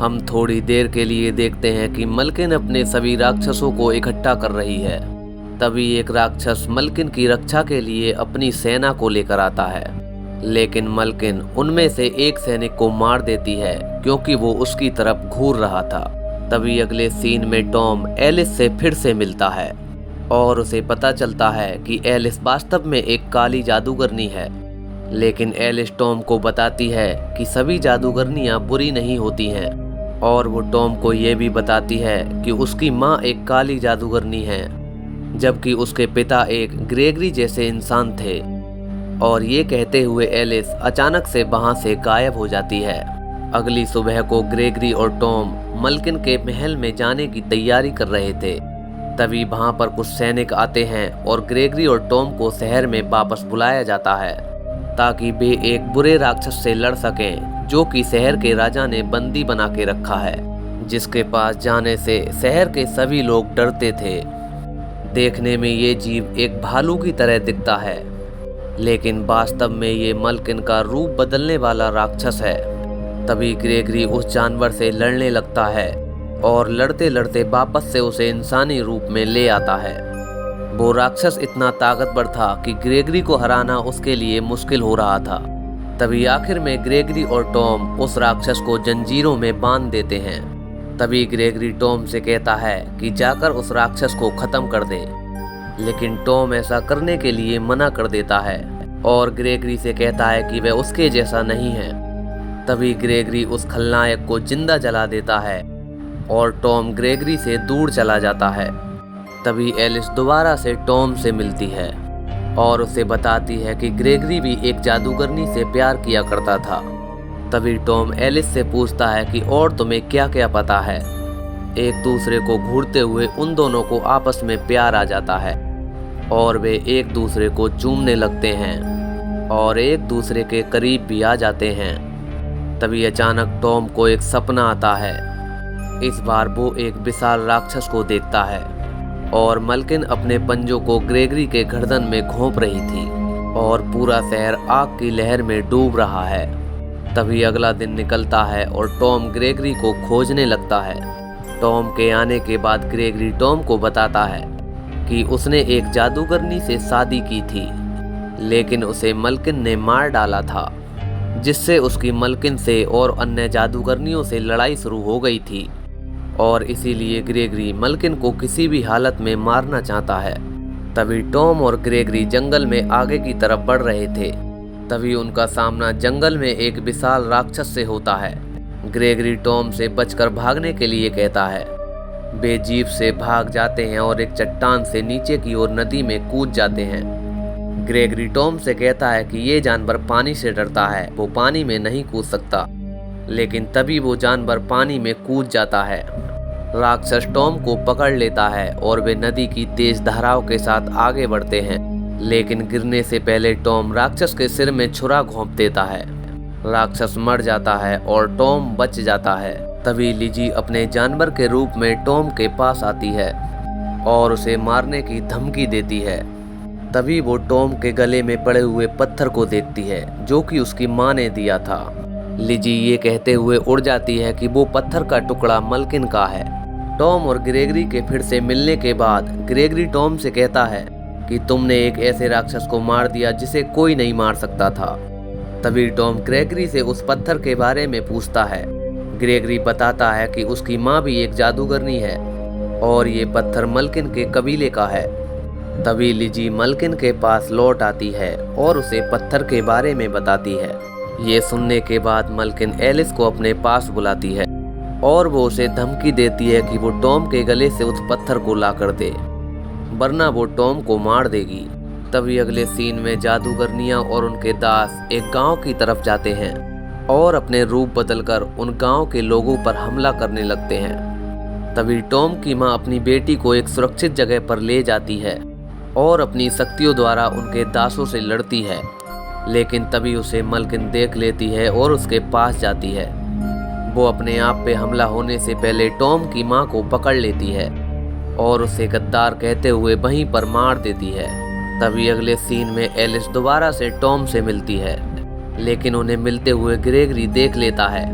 हम थोड़ी देर के लिए देखते हैं कि मलकिन अपने सभी राक्षसों को इकट्ठा कर रही है। तभी एक राक्षस मलकिन की रक्षा के लिए अपनी सेना को लेकर आता है, लेकिन मलकिन उनमें से एक सैनिक को मार देती है क्योंकि वो उसकी तरफ घूर रहा था। तभी अगले सीन में टॉम एलिस से फिर से मिलता है और उसे पता चलता है कि एलिस वास्तव में एक काली जादूगरनी है। लेकिन एलिस टॉम को बताती है कि सभी जादूगरनियां बुरी नहीं होती हैं, और वो टॉम को ये भी बताती है कि उसकी माँ एक काली जादूगरनी है, जबकि उसके पिता एक ग्रेगरी जैसे इंसान थे। और ये कहते हुए एलिस अचानक से वहाँ से गायब हो जाती है। अगली सुबह को ग्रेगरी और टॉम मलकिन के महल में जाने की तैयारी कर रहे थे। तभी वहाँ पर कुछ सैनिक आते हैं और ग्रेगरी और टॉम को शहर में वापस बुलाया जाता है ताकि वे एक बुरे राक्षस से लड़ सकें जो कि शहर के राजा ने बंदी बना के रखा है, जिसके पास जाने से शहर के सभी लोग डरते थे। देखने में ये जीव एक भालू की तरह दिखता है, लेकिन वास्तव में ये मलकिन का रूप बदलने वाला राक्षस है। तभी ग्रेगरी उस जानवर से लड़ने लगता है और लड़ते लड़ते वापस से उसे इंसानी रूप में ले आता है। वो राक्षस इतना ताकतवर था कि ग्रेगरी को हराना उसके लिए मुश्किल हो रहा था। तभी आखिर में ग्रेगरी और टॉम उस राक्षस को जंजीरों में बांध देते हैं। तभी ग्रेगरी टॉम से कहता है कि जाकर उस राक्षस को खत्म कर दे, लेकिन टॉम ऐसा करने के लिए मना कर देता है और ग्रेगरी से कहता है कि वह उसके जैसा नहीं है। तभी ग्रेगरी उस खलनायक को जिंदा जला देता है और टॉम ग्रेगरी से दूर चला जाता है। तभी एलिस दोबारा से टॉम से मिलती है और उसे बताती है कि ग्रेगरी भी एक जादूगरनी से प्यार किया करता था। तभी टॉम एलिस से पूछता है कि और तुम्हें क्या क्या पता है। एक दूसरे को घूरते हुए उन दोनों को आपस में प्यार आ जाता है और वे एक दूसरे को चूमने लगते हैं और एक दूसरे के करीब भी आ जाते हैं। तभी अचानक टॉम को एक सपना आता है। इस बार वो एक विशाल राक्षस को देखता है और मलकिन अपने पंजों को ग्रेगरी के गर्दन में घोंप रही थी और पूरा शहर आग की लहर में डूब रहा है। तभी अगला दिन निकलता है और टॉम ग्रेगरी को खोजने लगता है। टॉम के आने के बाद ग्रेगरी टॉम को बताता है कि उसने एक जादूगरनी से शादी की थी, लेकिन उसे मलकिन ने मार डाला था, जिससे उसकी मलकिन से और अन्य जादूगरनियों से लड़ाई शुरू हो गई थी और इसीलिए ग्रेगरी मलकिन को किसी भी हालत में मारना चाहता है। तभी टॉम और ग्रेगरी जंगल में आगे की तरफ बढ़ रहे थे। तभी उनका सामना जंगल में एक विशाल राक्षस से होता है। ग्रेगरी टॉम से बचकर भागने के लिए कहता है। वे जीप से भाग जाते हैं और एक चट्टान से नीचे की ओर नदी में कूद जाते हैं। ग्रेगरी टॉम से कहता है कि ये जानवर पानी से डरता है, वो पानी में नहीं कूद सकता, लेकिन तभी वो जानवर पानी में कूद जाता है। राक्षस टॉम को पकड़ लेता है और वे नदी की तेज धाराओं के साथ आगे बढ़ते हैं, लेकिन गिरने से पहले टॉम राक्षस के सिर में छुरा घोंप देता है। राक्षस मर जाता है और टॉम बच जाता है। तभी लिजी अपने जानवर के रूप में टॉम के पास आती है और उसे मारने की धमकी देती है। तभी वो टॉम के गले में पड़े हुए पत्थर को देखती है जो कि उसकी माँ ने दिया था। लिजी ये कहते हुए उड़ जाती है कि वो पत्थर का टुकड़ा मलकिन का है। टॉम और ग्रेगरी के फिर से मिलने के बाद ग्रेगरी टॉम से कहता है कि तुमने एक ऐसे राक्षस को मार दिया जिसे कोई नहीं मार सकता था। तभी टॉम ग्रेगरी से उस पत्थर के बारे में पूछता है। ग्रेगरी बताता है कि उसकी माँ भी एक जादूगरनी है और ये पत्थर मलकिन के कबीले का है। तभी लिजी मलकिन के पास लौट आती है और उसे पत्थर के बारे में बताती है। ये सुनने के बाद मलकिन एलिस को अपने पास बुलाती है और वो उसे धमकी देती है कि वो टॉम के गले से उस पत्थर को ला कर दे, वरना वो टॉम को मार देगी। तभी अगले सीन में जादूगरनियां और उनके दास एक गांव की तरफ जाते हैं और अपने रूप बदलकर उन गांव के लोगों पर हमला करने लगते हैं। तभी टॉम की मां अपनी बेटी को एक सुरक्षित जगह पर ले जाती है और अपनी शक्तियों द्वारा उनके दासों से लड़ती है, लेकिन तभी उसे मलकिन देख लेती है और उसके पास जाती है। वो अपने आप पे हमला होने से पहले टॉम की मां को पकड़ लेती है और उसे गद्दार कहते हुए वहीं पर मार देती है। तभी अगले सीन में एलिस दोबारा से टॉम से मिलती है, लेकिन उन्हें मिलते हुए ग्रेगरी देख लेता है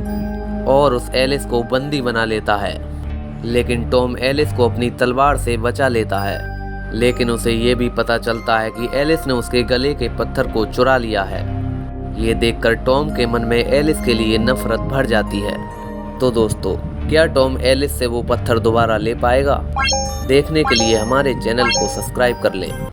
और उस एलिस को बंदी बना लेता है। लेकिन टॉम एलिस को अपनी तलवार से बचा लेता है। लेकिन उसे ये भी पता चलता है कि एलिस ने उसके गले के पत्थर को चुरा लिया है। ये देखकर टॉम के मन में एलिस के लिए नफरत भर जाती है। तो दोस्तों, क्या टॉम एलिस से वो पत्थर दोबारा ले पाएगा? देखने के लिए हमारे चैनल को सब्सक्राइब कर लें।